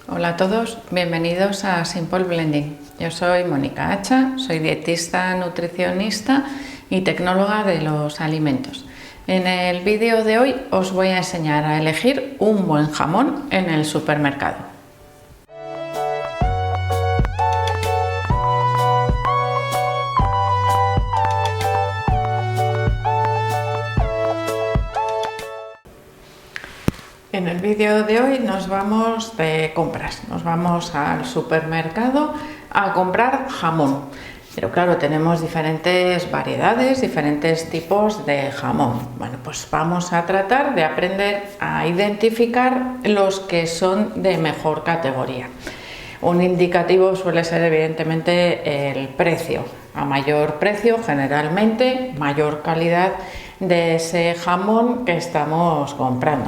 Hola a todos, bienvenidos a Simple Blending. Yo soy Mónica Hacha, soy dietista, nutricionista y tecnóloga de los alimentos. En el vídeo de hoy os voy a enseñar a elegir un buen jamón en el supermercado. En el vídeo de hoy nos vamos de compras, nos vamos al supermercado a comprar jamón. Pero claro, tenemos diferentes variedades, diferentes tipos de jamón. Bueno, pues vamos a tratar de aprender a identificar los que son de mejor categoría. Un indicativo suele ser evidentemente el precio. A mayor precio, generalmente, mayor calidad de ese jamón que estamos comprando.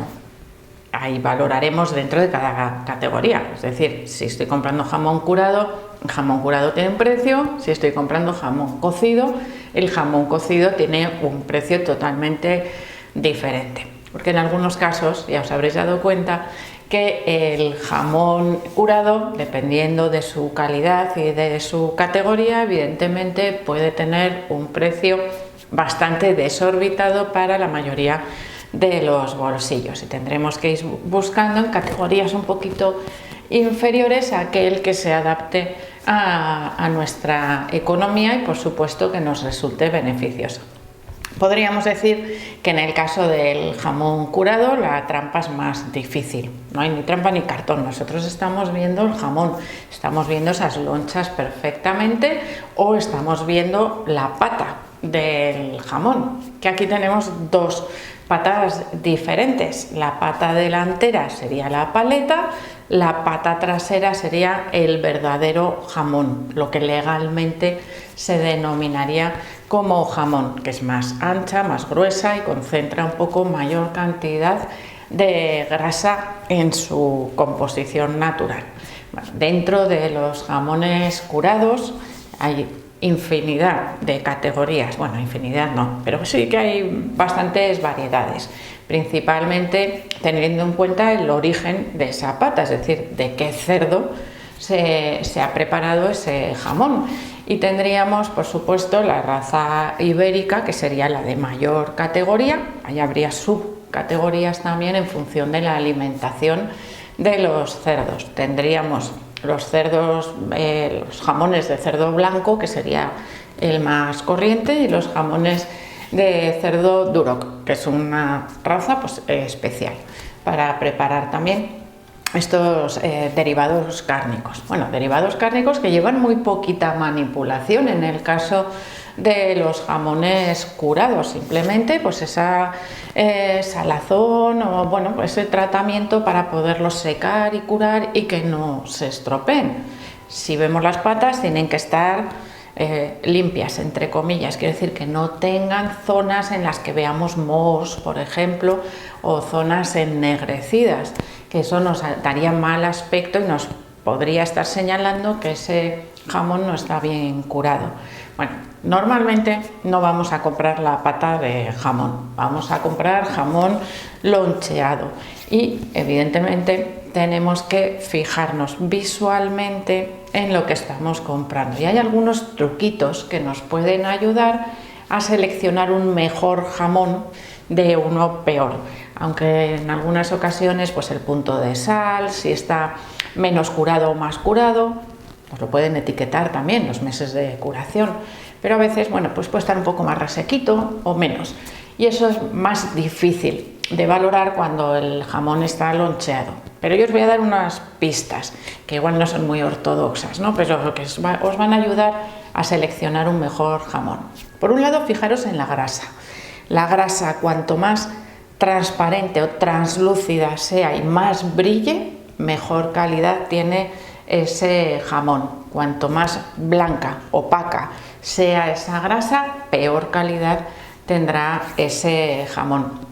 Ahí valoraremos dentro de cada categoría, es decir, si estoy comprando jamón curado, el jamón curado tiene un precio, si estoy comprando jamón cocido, el jamón cocido tiene un precio totalmente diferente. Porque en algunos casos, ya os habréis dado cuenta, que el jamón curado, dependiendo de su calidad y de su categoría, evidentemente puede tener un precio bastante desorbitado para la mayoría de los bolsillos, y tendremos que ir buscando en categorías un poquito inferiores a aquel que se adapte a nuestra economía y por supuesto que nos resulte beneficioso. Podríamos decir que en el caso del jamón curado la trampa es más difícil, no hay ni trampa ni cartón, nosotros estamos viendo el jamón, estamos viendo esas lonchas perfectamente o estamos viendo la pata del jamón, que aquí tenemos dos patas diferentes. La pata delantera sería la paleta, la pata trasera sería el verdadero jamón, lo que legalmente se denominaría como jamón, que es más ancha, más gruesa y concentra un poco mayor cantidad de grasa en su composición natural. Bueno, dentro de los jamones curados hay infinidad de categorías, bueno, infinidad no, pero sí que hay bastantes variedades, principalmente teniendo en cuenta el origen de esa pata, es decir, de qué cerdo se ha preparado ese jamón. Y tendríamos, por supuesto, la raza ibérica, que sería la de mayor categoría. Ahí habría subcategorías también en función de la alimentación de los cerdos. Tendríamos los cerdos, los jamones de cerdo blanco, que sería el más corriente, y los jamones de cerdo duroc, que es una raza pues, especial para preparar también estos derivados cárnicos. Bueno, derivados cárnicos que llevan muy poquita manipulación en el caso de los jamones curados, simplemente pues esa salazón o bueno, pues ese tratamiento para poderlos secar y curar y que no se estropeen. Si vemos las patas, tienen que estar limpias, entre comillas, quiere decir que no tengan zonas en las que veamos mohos, por ejemplo, o zonas ennegrecidas, que eso nos daría mal aspecto y nos podría estar señalando que ese jamón no está bien curado. Bueno, normalmente no vamos a comprar la pata de jamón, vamos a comprar jamón loncheado y evidentemente tenemos que fijarnos visualmente en lo que estamos comprando. Y hay algunos truquitos que nos pueden ayudar a seleccionar un mejor jamón de uno peor, aunque en algunas ocasiones pues el punto de sal, si está menos curado o más curado, pues lo pueden etiquetar también los meses de curación, pero a veces bueno, pues puede estar un poco más resequito o menos, y eso es más difícil de valorar cuando el jamón está loncheado. Pero yo os voy a dar unas pistas que igual no son muy ortodoxas, ¿no? Pero que os van a ayudar a seleccionar un mejor jamón. Por un lado, fijaros en la grasa. La grasa, cuanto más transparente o translúcida sea y más brille, mejor calidad tiene ese jamón. Cuanto más blanca, opaca sea esa grasa, peor calidad tendrá ese jamón.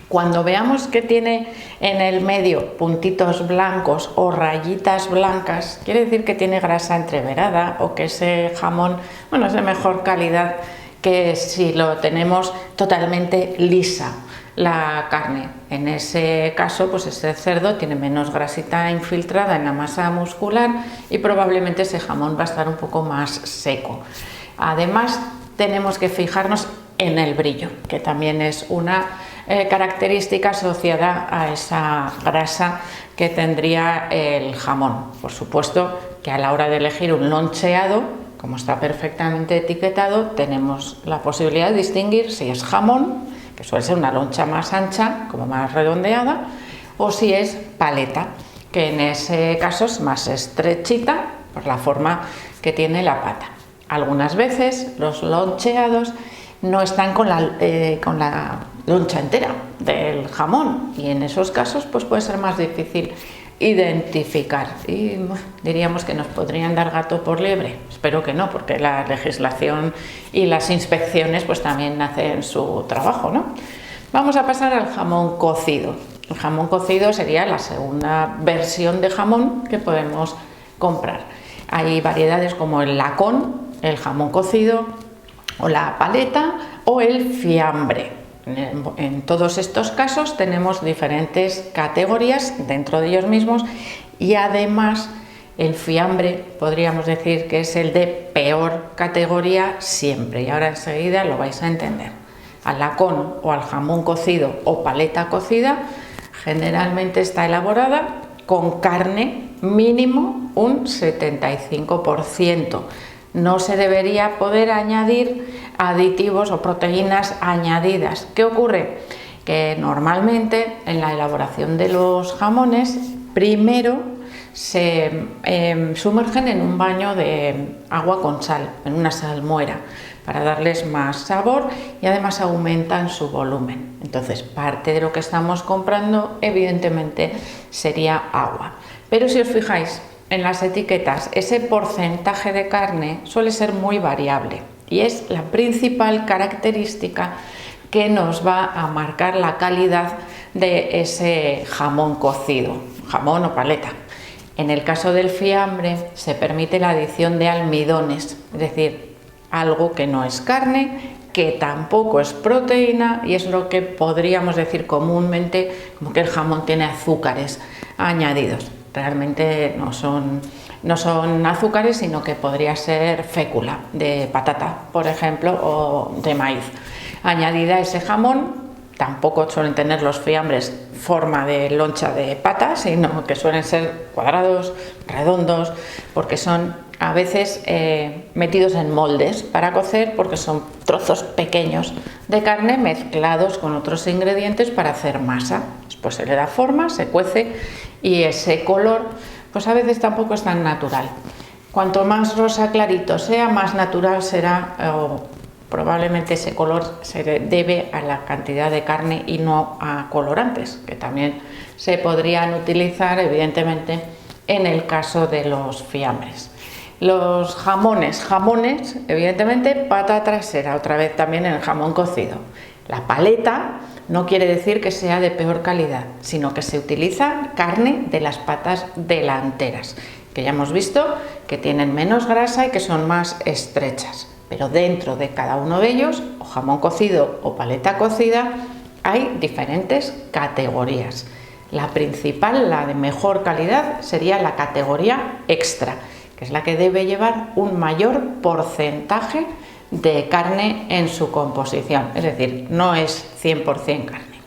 Cuando veamos que tiene en el medio puntitos blancos o rayitas blancas, quiere decir que tiene grasa entreverada o que ese jamón, bueno, es de mejor calidad que si lo tenemos totalmente lisa la carne. En ese caso, pues ese cerdo tiene menos grasita infiltrada en la masa muscular y probablemente ese jamón va a estar un poco más seco. Además, tenemos que fijarnos en el brillo, que también es una característica asociada a esa grasa que tendría el jamón. Por supuesto que a la hora de elegir un loncheado, como está perfectamente etiquetado, tenemos la posibilidad de distinguir si es jamón, que suele ser una loncha más ancha, como más redondeada, o si es paleta, que en ese caso es más estrechita por la forma que tiene la pata. Algunas veces los loncheados no están con la loncha entera del jamón y en esos casos pues puede ser más difícil identificar y diríamos que nos podrían dar gato por liebre. Espero que no, porque la legislación y las inspecciones pues también hacen su trabajo, ¿no? Vamos a pasar al jamón cocido. El jamón cocido sería la segunda versión de jamón que podemos comprar. Hay variedades como el lacón, el jamón cocido o la paleta o el fiambre. En todos estos casos tenemos diferentes categorías dentro de ellos mismos y además el fiambre podríamos decir que es el de peor categoría siempre y ahora enseguida lo vais a entender. Al lacón o al jamón cocido o paleta cocida generalmente está elaborada con carne mínimo un 75%. No se debería poder añadir aditivos o proteínas añadidas. ¿Qué ocurre? Que normalmente en la elaboración de los jamones primero se sumergen en un baño de agua con sal, en una salmuera, para darles más sabor y además aumentan su volumen. Entonces, parte de lo que estamos comprando evidentemente sería agua. Pero si os fijáis en las etiquetas, ese porcentaje de carne suele ser muy variable y es la principal característica que nos va a marcar la calidad de ese jamón cocido, jamón o paleta. En el caso del fiambre se permite la adición de almidones, es decir, algo que no es carne, que tampoco es proteína y es lo que podríamos decir comúnmente como que el jamón tiene azúcares añadidos. Realmente no son azúcares, sino que podría ser fécula de patata, por ejemplo, o de maíz. Añadida a ese jamón, tampoco suelen tener los fiambres forma de loncha de pata, sino que suelen ser cuadrados, redondos, porque son a veces metidos en moldes para cocer, porque son trozos pequeños de carne mezclados con otros ingredientes para hacer masa. Después se le da forma, se cuece y ese color pues a veces tampoco es tan natural. Cuanto más rosa clarito sea, más natural será, o probablemente ese color se debe a la cantidad de carne y no a colorantes, que también se podrían utilizar evidentemente en el caso de los fiambres. Los jamones, evidentemente pata trasera, otra vez también en el jamón cocido. La paleta no quiere decir que sea de peor calidad, sino que se utiliza carne de las patas delanteras, que ya hemos visto que tienen menos grasa y que son más estrechas. Pero dentro de cada uno de ellos, o jamón cocido o paleta cocida, hay diferentes categorías. La principal, la de mejor calidad, sería la categoría extra, que es la que debe llevar un mayor porcentaje de carne en su composición, es decir, no es 100% carne,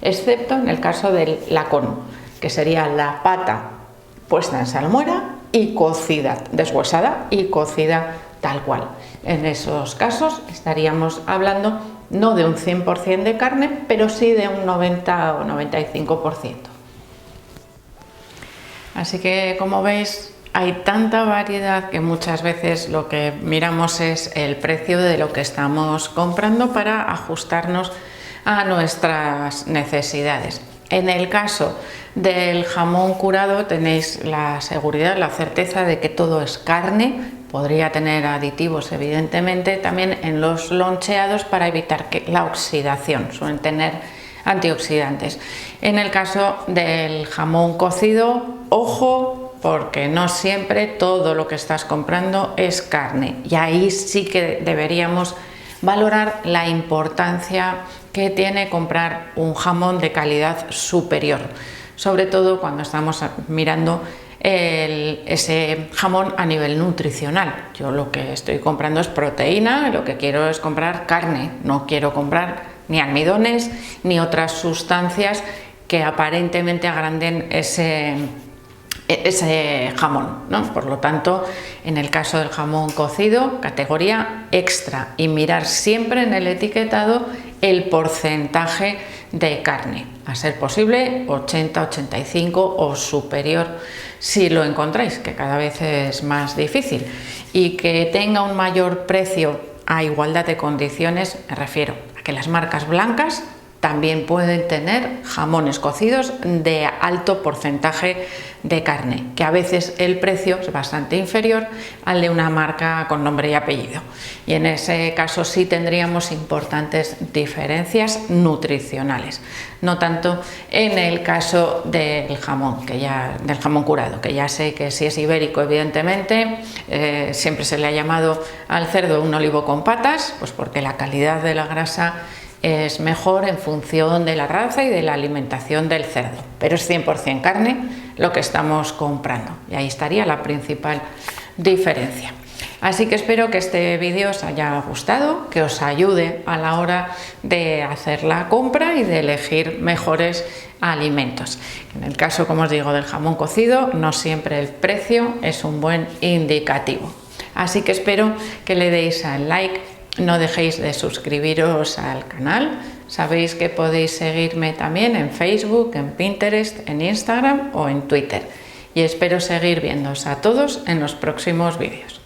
excepto en el caso del lacón, que sería la pata puesta en salmuera y cocida, deshuesada y cocida tal cual. En esos casos estaríamos hablando no de un 100% de carne, pero sí de un 90 o 95%. Así que, como veis, hay tanta variedad que muchas veces lo que miramos es el precio de lo que estamos comprando para ajustarnos a nuestras necesidades. En el caso del jamón curado tenéis la seguridad, la certeza de que todo es carne. Podría tener aditivos evidentemente también en los loncheados para evitar la oxidación, suelen tener antioxidantes. En el caso del jamón cocido, ojo, porque no siempre todo lo que estás comprando es carne y ahí sí que deberíamos valorar la importancia que tiene comprar un jamón de calidad superior, sobre todo cuando estamos mirando ese jamón a nivel nutricional. Yo lo que estoy comprando es proteína, lo que quiero es comprar carne, no quiero comprar ni almidones ni otras sustancias que aparentemente agranden ese jamón, ¿no? Por lo tanto, en el caso del jamón cocido, categoría extra, y mirar siempre en el etiquetado el porcentaje de carne, a ser posible 80, 85 o superior si lo encontráis, que cada vez es más difícil, y que tenga un mayor precio a igualdad de condiciones. Me refiero a que las marcas blancas también pueden tener jamones cocidos de alto porcentaje de carne, que a veces el precio es bastante inferior al de una marca con nombre y apellido, y en ese caso sí tendríamos importantes diferencias nutricionales, no tanto en el caso del jamón, del jamón curado, que ya sé que si es ibérico, evidentemente siempre se le ha llamado al cerdo un olivo con patas, pues porque la calidad de la grasa es mejor en función de la raza y de la alimentación del cerdo, pero es 100% carne lo que estamos comprando, y ahí estaría la principal diferencia. Así que espero que este vídeo os haya gustado, que os ayude a la hora de hacer la compra y de elegir mejores alimentos. En el caso, como os digo, del jamón cocido, no siempre el precio es un buen indicativo. Así que espero que le deis al like. No dejéis de suscribiros al canal. Sabéis que podéis seguirme también en Facebook, en Pinterest, en Instagram o en Twitter. Y espero seguir viéndoos a todos en los próximos vídeos.